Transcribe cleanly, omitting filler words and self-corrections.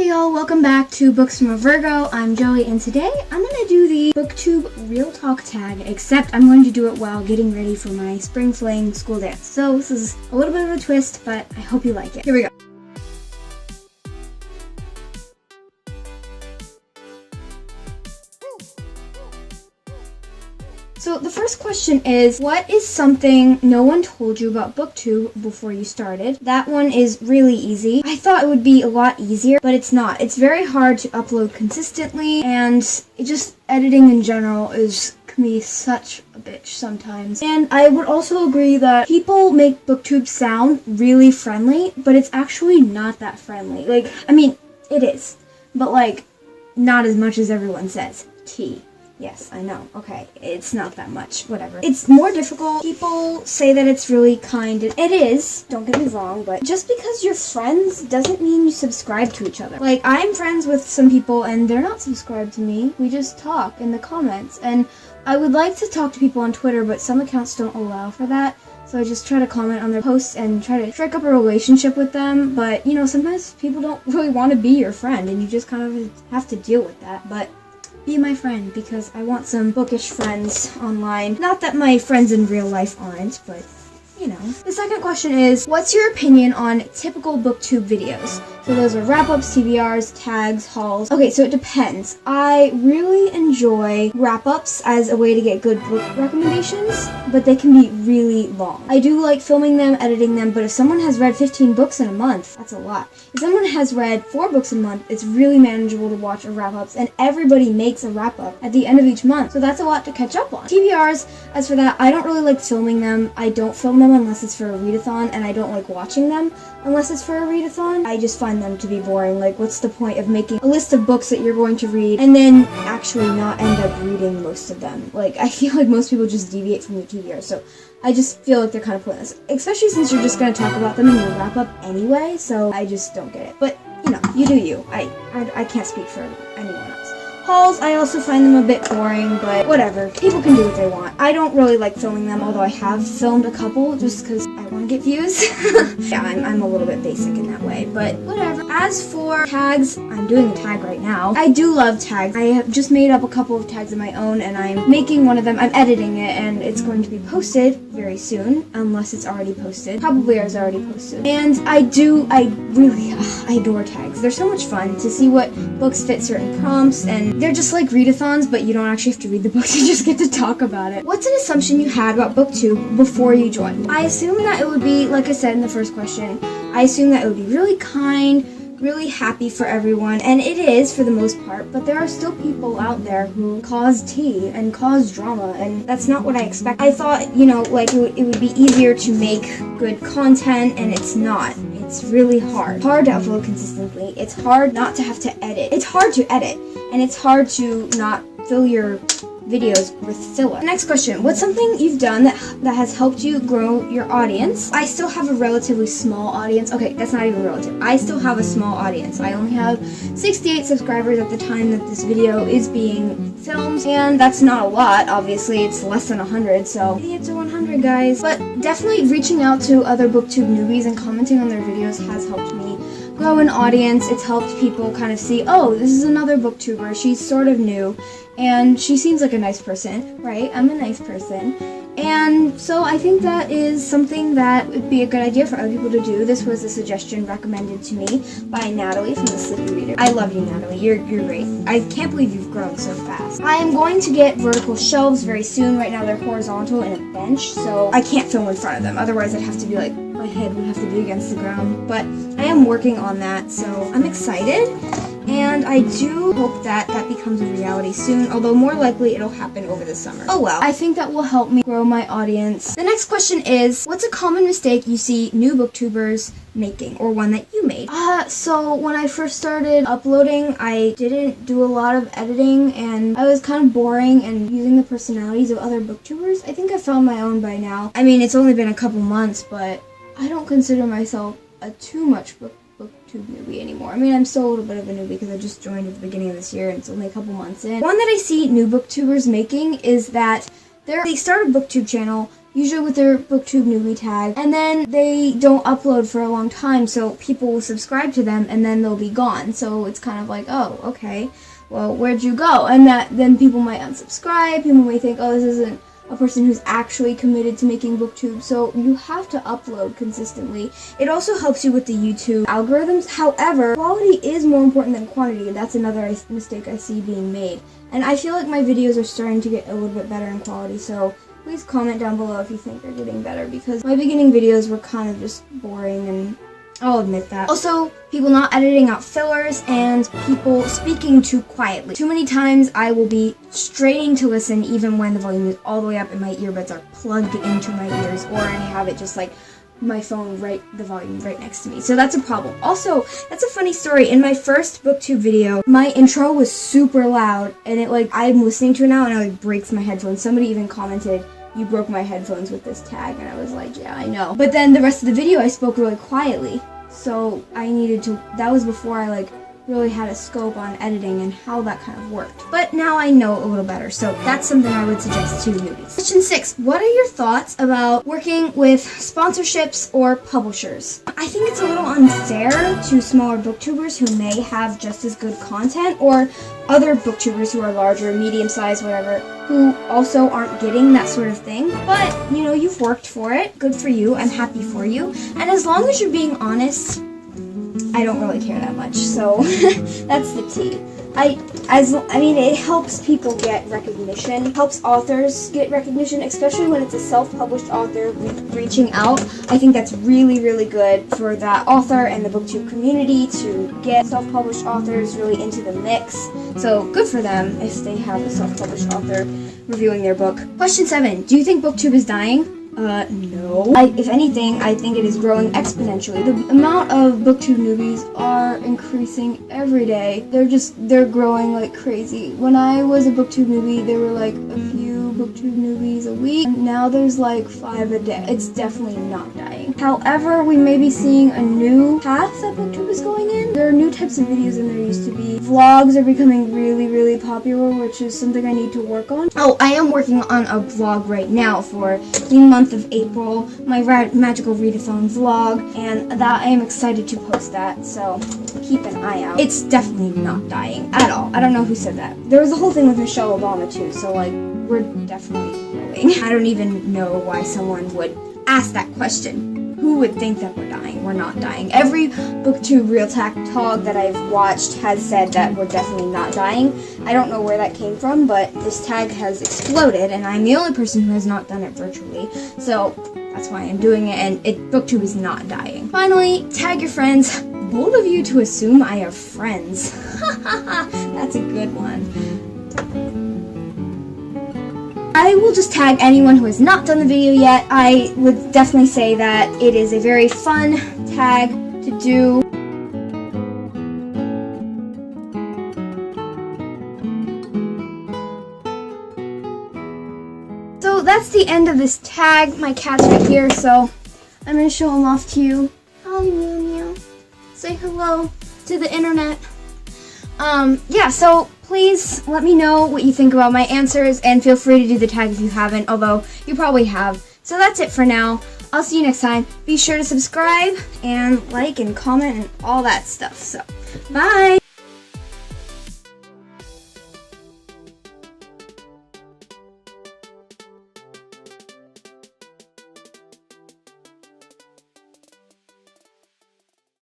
Hey y'all, welcome back to Books from a Virgo. I'm Joey, and today I'm going to do the BookTube Real Talk tag, except I'm going to do it while getting ready for my Spring Fling school dance. So this is a little bit of a twist, but I hope you like it. Here we go. So the first question is, what is something no one told you about BookTube before you started? That one is really easy. I thought it would be a lot easier, but it's not. It's very hard to upload consistently, and editing in general can be such a bitch sometimes. And I would also agree that people make BookTube sound really friendly, but it's actually not that friendly. It is, but not as much as everyone says. Yes, I know. Okay, it's not that much. Whatever. It's more difficult. People say that it's really kind, and it is. Don't get me wrong, but just because you're friends doesn't mean you subscribe to each other. I'm friends with some people, and they're not subscribed to me. We just talk in the comments, and I would like to talk to people on Twitter, but some accounts don't allow for that. So I just try to comment on their posts and try to strike up a relationship with them. But, sometimes people don't really want to be your friend, and you just kind of have to deal with that. But be my friend, because I want some bookish friends online. Not that my friends in real life aren't, but The second question is, what's your opinion on typical BookTube videos? So those are wrap-ups, TBRs, tags, hauls. Okay, so it depends. I really enjoy wrap-ups as a way to get good book recommendations, but they can be really long. I do like filming them, editing them, but if someone has read 15 books in a month, that's a lot. If someone has read 4 books a month, it's really manageable to watch a wrap-ups, and everybody makes a wrap-up at the end of each month, so that's a lot to catch up on. TBRs, as for that, I don't really like filming them. I don't film them unless it's for a readathon, and I don't like watching them unless it's for a readathon. I just find them to be boring. What's the point of making a list of books that you're going to read and then actually not end up reading most of them? I feel like most people just deviate from the TBR, so I just feel like they're kind of pointless, especially since you're just going to talk about them in your wrap-up anyway, so I just don't get it. But, you do you. I can't speak for anyone else. Hauls, I also find them a bit boring, but whatever. People can do what they want. I don't really like filming them, although I have filmed a couple just because I want to get views. Yeah, I'm a little bit basic in that way, but whatever. As for tags, I'm doing a tag right now. I do love tags. I have just made up a couple of tags of my own, and I'm making one of them. I'm editing it, and it's going to be posted very soon, unless it's already posted. Probably is already posted. And I really adore tags. They're so much fun to see what books fit certain prompts, and they're just like readathons, but you don't actually have to read the books, you just get to talk about it. What's an assumption you had about BookTube before you joined? I assumed that it would be, like I said in the first question, I assumed that it would be really kind, really happy for everyone, and it is for the most part, but there are still people out there who cause tea and cause drama, and that's not what I expect. I thought, it would be easier to make good content, and it's not. It's really hard. Hard to upload consistently. It's hard not to have to edit. It's hard to edit, and it's hard to not fill your videos with filler. Next question, what's something you've done that has helped you grow your audience? I still have a relatively small audience. Okay, that's not even relative. I still have a small audience. I only have 68 subscribers at the time that this video is being filmed, and that's not a lot, obviously. It's less than 100, so maybe it's a 100, guys. But definitely reaching out to other BookTube newbies and commenting on their videos has helped me grow an audience. It's helped people kind of see, oh, this is another booktuber. She's sort of new, and she seems like a nice person, right? I'm a nice person. And so I think that is something that would be a good idea for other people to do. This was a suggestion recommended to me by Natalie from the Sleepy Reader. I love you, Natalie. You're great. I can't believe you've grown so fast. I am going to get vertical shelves very soon. Right now they're horizontal and a bench, so I can't film in front of them. Otherwise I'd have to be my head would have to be against the ground. But I am working on that, so I'm excited. And I do hope that becomes a reality soon, although more likely it'll happen over the summer. Oh well. I think that will help me grow my audience. The next question is, what's a common mistake you see new booktubers making, or one that you made? So when I first started uploading, I didn't do a lot of editing, and I was kind of boring and using the personalities of other booktubers. I think I found my own by now. I mean, it's only been a couple months, but I don't consider myself a too much booktube newbie anymore. I mean, I'm still a little bit of a newbie because I just joined at the beginning of this year and it's only a couple months in. One that I see new booktubers making is that they start a booktube channel usually with their booktube newbie tag, and then they don't upload for a long time, so people will subscribe to them and then they'll be gone. So it's kind of like, oh, okay, well, where'd you go? And then people might unsubscribe. People may think, oh, this isn't a person who's actually committed to making booktube. So you have to upload consistently. It also helps you with the YouTube algorithms. However, quality is more important than quantity, and that's another mistake I see being made. And I feel like my videos are starting to get a little bit better in quality, so please comment down below if you think they're getting better, because my beginning videos were kind of just boring, and I'll admit that. Also, people not editing out fillers and people speaking too quietly. Too many times I will be straining to listen even when the volume is all the way up and my earbuds are plugged into my ears, or I have it just like my phone the volume right next to me. So that's a problem. Also, that's a funny story. In my first booktube video, my intro was super loud, and I'm listening to it now and it breaks my headphones. Somebody even commented, "You broke my headphones with this tag," and I was like, yeah, I know. But then the rest of the video I spoke really quietly, so I needed to, that was before I really had a scope on editing and how that kind of worked. But now I know a little better, so that's something I would suggest to newbies. Question 6, what are your thoughts about working with sponsorships or publishers? I think it's a little unfair to smaller booktubers who may have just as good content, or other booktubers who are larger, medium-sized, whatever, who also aren't getting that sort of thing. But, you've worked for it. Good for you. I'm happy for you. And as long as you're being honest, I don't really care that much, so that's the tea. It helps people get recognition, helps authors get recognition, especially when it's a self-published author reaching out. I think that's really, really good for that author and the booktube community to get self-published authors really into the mix. So good for them if they have a self-published author reviewing their book. Question 7, do you think booktube is dying? No. If anything, I think it is growing exponentially. The amount of booktube newbies are increasing every day. They're growing like crazy. When I was a booktube newbie, there were like a few booktube newbies a week. And now there's like 5 a day. It's definitely not dying. However, we may be seeing a new path that booktube is going in. There are new types of videos than there used to be. Vlogs are becoming really, really popular, which is something I need to work on. Oh, I am working on a vlog right now for the month of April, my magical readathon vlog, and that I am excited to post that, so keep an eye out. It's definitely not dying at all. I don't know who said that. There was a whole thing with Michelle Obama too, so we're definitely growing. I don't even know why someone would ask that question. Who would think that we're dying? We're not dying. Every booktube real talk that I've watched has said that we're definitely not dying. I don't know where that came from, but this tag has exploded, and I'm the only person who has not done it virtually. So that's why I'm doing it, and booktube is not dying. Finally, tag your friends. Bold of you to assume I have friends. That's a good one. I will just tag anyone who has not done the video yet. I would definitely say that it is a very fun tag to do. So that's the end of this tag. My cat's right here, so I'm going to show him off to you. Oh, meow meow. Say hello to the internet. So please let me know what you think about my answers, and feel free to do the tag if you haven't, although you probably have. So that's it for now. I'll see you next time. Be sure to subscribe and like and comment and all that stuff. So, bye!